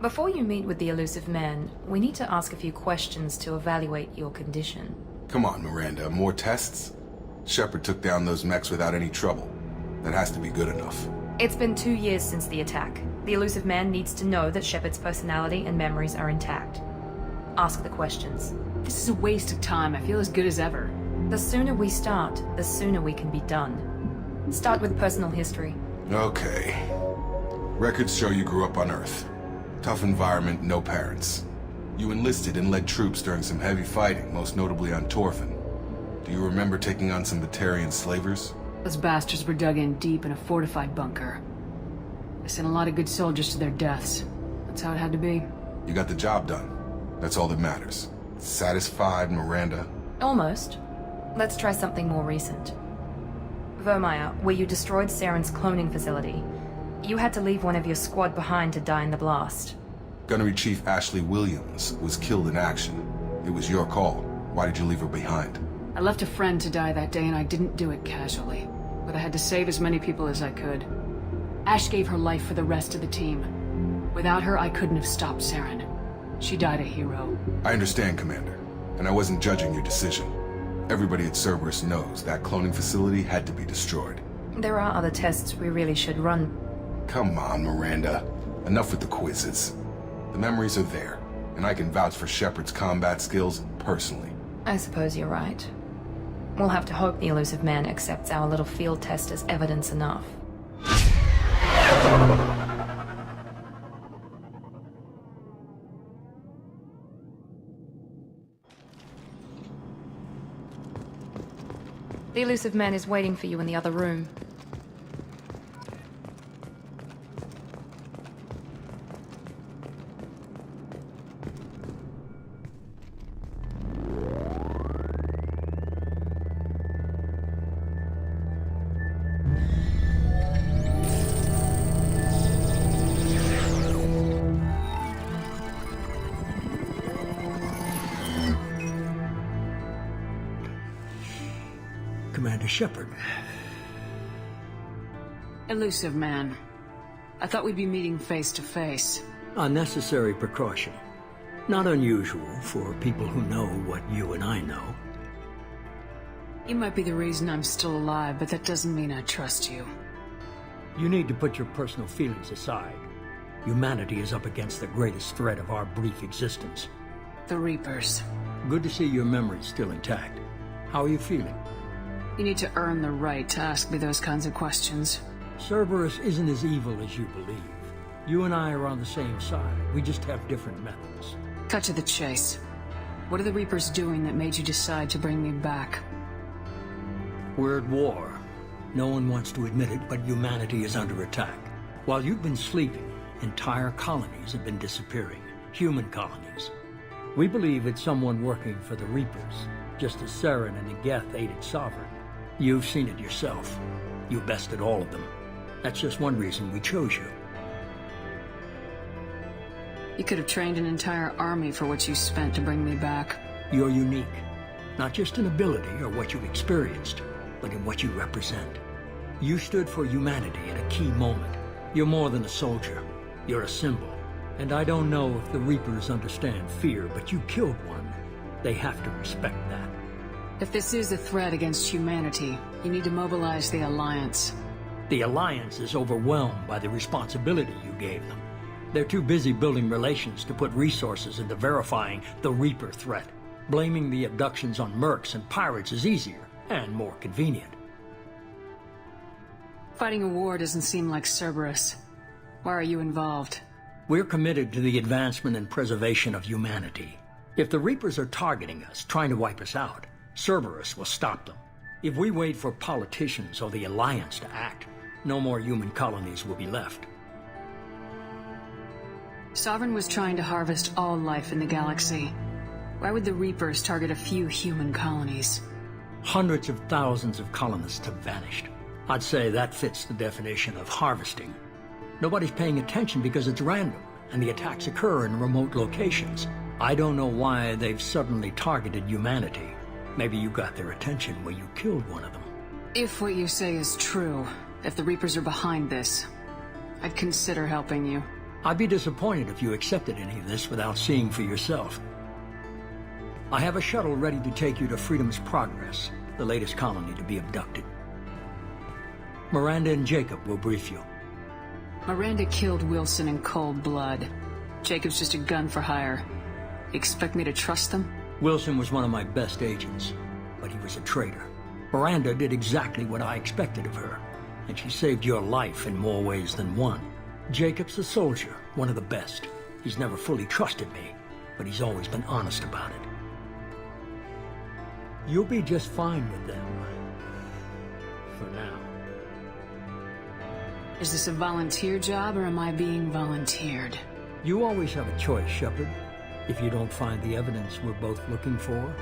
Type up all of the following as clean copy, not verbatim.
Before you meet with the Illusive Man, we need to ask a few questions to evaluate your condition. Come on, Miranda, more tests? Shepard took down those mechs without any trouble. That has to be good enough. It's been 2 years since the attack. The Illusive Man needs to know that Shepard's personality and memories are intact. Ask the questions. This is a waste of time. I feel as good as ever. The sooner we start, the sooner we can be done. Start with personal history. Okay. Records show you grew up on Earth. Tough environment, no parents. You enlisted and led troops during some heavy fighting, most notably on Torfin. Do you remember taking on some Batarian slavers? Those bastards were dug in deep in a fortified bunker. I sent a lot of good soldiers to their deaths. That's how it had to be. You got the job done. That's all that matters. Satisfied, Miranda? Almost. Let's try something more recent. Vermeer, where you destroyed Saren's cloning facility. You had to leave one of your squad behind to die in the blast. Gunnery Chief Ashley Williams was killed in action. It was your call. Why did you leave her behind? I left a friend to die that day and I didn't do it casually. But I had to save as many people as I could. Ash gave her life for the rest of the team. Without her, I couldn't have stopped Saren. She died a hero. I understand, Commander. And I wasn't judging your decision. Everybody at Cerberus knows that cloning facility had to be destroyed. There are other tests we really should run. Come on, Miranda. Enough with the quizzes. The memories are there, and I can vouch for Shepard's combat skills personally. I suppose you're right. We'll have to hope the Illusive Man accepts our little field test as evidence enough. The Illusive Man is waiting for you in the other room. Commander Shepard. Illusive Man. I thought we'd be meeting face to face. Unnecessary precaution. Not unusual for people who know what you and I know. You might be the reason I'm still alive, but that doesn't mean I trust you. You need to put your personal feelings aside. Humanity is up against the greatest threat of our brief existence. The Reapers. Good to see your memory's still intact. How are you feeling? You need to earn the right to ask me those kinds of questions. Cerberus isn't as evil as you believe. You and I are on the same side. We just have different methods. Cut to the chase. What are the Reapers doing that made you decide to bring me back? We're at war. No one wants to admit it, but humanity is under attack. While you've been sleeping, entire colonies have been disappearing. Human colonies. We believe it's someone working for the Reapers, just as Saren and Geth aided Sovereign. You've seen it yourself. You bested all of them. That's just one reason we chose you. You could have trained an entire army for what you spent to bring me back. You're unique. Not just in ability or what you experienced, but in what you represent. You stood for humanity at a key moment. You're more than a soldier. You're a symbol. And I don't know if the Reapers understand fear, but you killed one. They have to respect that. If this is a threat against humanity, you need to mobilize the Alliance. The Alliance is overwhelmed by the responsibility you gave them. They're too busy building relations to put resources into verifying the Reaper threat. Blaming the abductions on mercs and pirates is easier and more convenient. Fighting a war doesn't seem like Cerberus. Why are you involved? We're committed to the advancement and preservation of humanity. If the Reapers are targeting us, trying to wipe us out, Cerberus will stop them. If we wait for politicians or the Alliance to act, no more human colonies will be left. Sovereign was trying to harvest all life in the galaxy. Why would the Reapers target a few human colonies? Hundreds of thousands of colonists have vanished. I'd say that fits the definition of harvesting. Nobody's paying attention because it's random, and the attacks occur in remote locations. I don't know why they've suddenly targeted humanity. Maybe you got their attention when you killed one of them. If what you say is true, if the Reapers are behind this, I'd consider helping you. I'd be disappointed if you accepted any of this without seeing for yourself. I have a shuttle ready to take you to Freedom's Progress, the latest colony to be abducted. Miranda and Jacob will brief you. Miranda killed Wilson in cold blood. Jacob's just a gun for hire. Expect me to trust them? Wilson was one of my best agents, but he was a traitor. Miranda did exactly what I expected of her, and she saved your life in more ways than one. Jacob's a soldier, one of the best. He's never fully trusted me, but he's always been honest about it. You'll be just fine with them. For now. Is this a volunteer job, or am I being volunteered? You always have a choice, Shepard. If you don't find the evidence we're both looking for,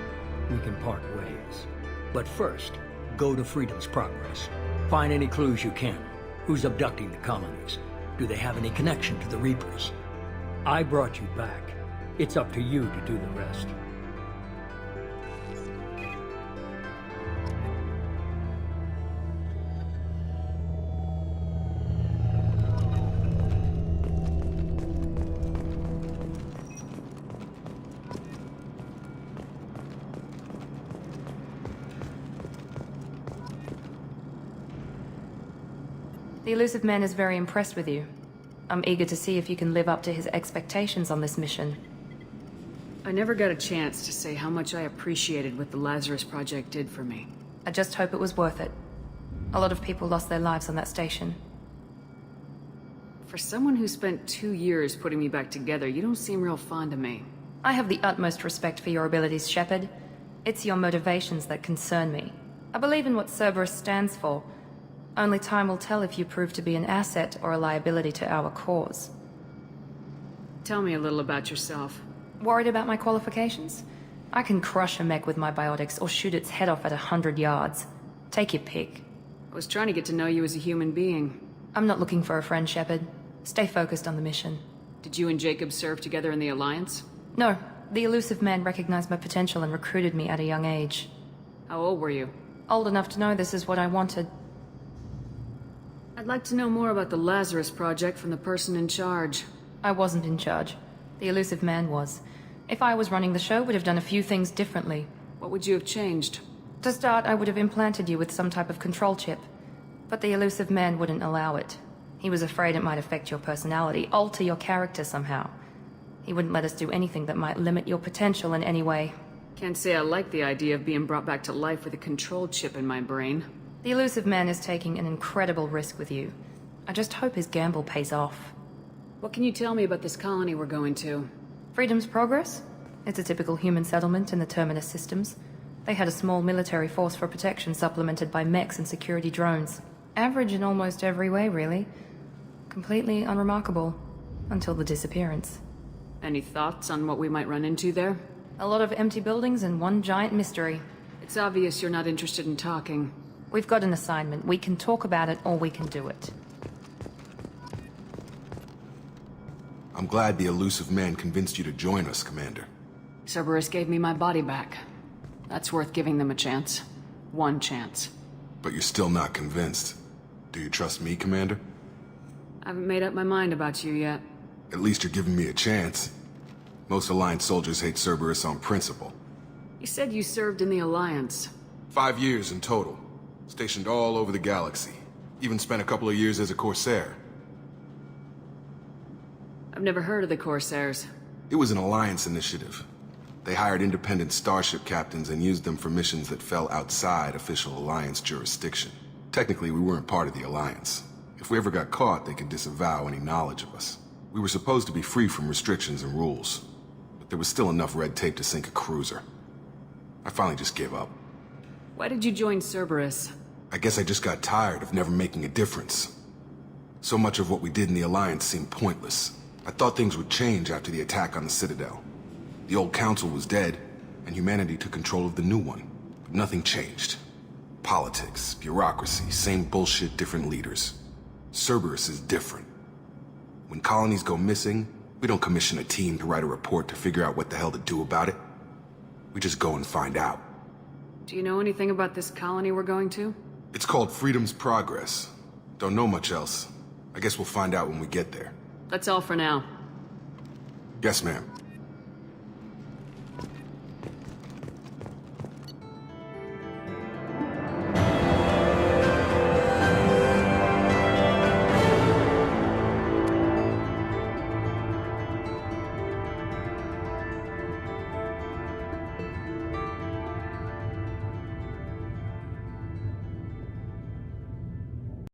we can part ways. But first, go to Freedom's Progress. Find any clues you can. Who's abducting the colonies? Do they have any connection to the Reapers? I brought you back. It's up to you to do the rest. The Illusive Man is very impressed with you. I'm eager to see if you can live up to his expectations on this mission. I never got a chance to say how much I appreciated what the Lazarus Project did for me. I just hope it was worth it. A lot of people lost their lives on that station. For someone who spent 2 years putting me back together, you don't seem real fond of me. I have the utmost respect for your abilities, Shepard. It's your motivations that concern me. I believe in what Cerberus stands for. Only time will tell if you prove to be an asset or a liability to our cause. Tell me a little about yourself. Worried about my qualifications? I can crush a mech with my biotics or shoot its head off at 100 yards. Take your pick. I was trying to get to know you as a human being. I'm not looking for a friend, Shepard. Stay focused on the mission. Did you and Jacob serve together in the Alliance? No. The Illusive Man recognized my potential and recruited me at a young age. How old were you? Old enough to know this is what I wanted. I'd like to know more about the Lazarus Project from the person in charge. I wasn't in charge. The Illusive Man was. If I was running the show, would have done a few things differently. What would you have changed? To start, I would have implanted you with some type of control chip. But the Illusive Man wouldn't allow it. He was afraid it might affect your personality, alter your character somehow. He wouldn't let us do anything that might limit your potential in any way. Can't say I like the idea of being brought back to life with a control chip in my brain. The Illusive Man is taking an incredible risk with you. I just hope his gamble pays off. What can you tell me about this colony we're going to? Freedom's Progress? It's a typical human settlement in the Terminus systems. They had a small military force for protection supplemented by mechs and security drones. Average in almost every way, really. Completely unremarkable. Until the disappearance. Any thoughts on what we might run into there? A lot of empty buildings and one giant mystery. It's obvious you're not interested in talking. We've got an assignment. We can talk about it or we can do it. I'm glad the Illusive Man convinced you to join us, Commander. Cerberus gave me my body back. That's worth giving them a chance. One chance. But you're still not convinced. Do you trust me, Commander? I haven't made up my mind about you yet. At least you're giving me a chance. Most Alliance soldiers hate Cerberus on principle. You said you served in the Alliance. 5 years in total. Stationed all over the galaxy. Even spent a couple of years as a Corsair. I've never heard of the Corsairs. It was an Alliance initiative. They hired independent starship captains and used them for missions that fell outside official Alliance jurisdiction. Technically, we weren't part of the Alliance. If we ever got caught, they could disavow any knowledge of us. We were supposed to be free from restrictions and rules, but there was still enough red tape to sink a cruiser. I finally just gave up. Why did you join Cerberus? I guess I just got tired of never making a difference. So much of what we did in the Alliance seemed pointless. I thought things would change after the attack on the Citadel. The old council was dead, and humanity took control of the new one. But nothing changed. Politics, bureaucracy, same bullshit, different leaders. Cerberus is different. When colonies go missing, we don't commission a team to write a report to figure out what the hell to do about it. We just go and find out. Do you know anything about this colony we're going to? It's called Freedom's Progress. Don't know much else. I guess we'll find out when we get there. That's all for now. Yes, ma'am.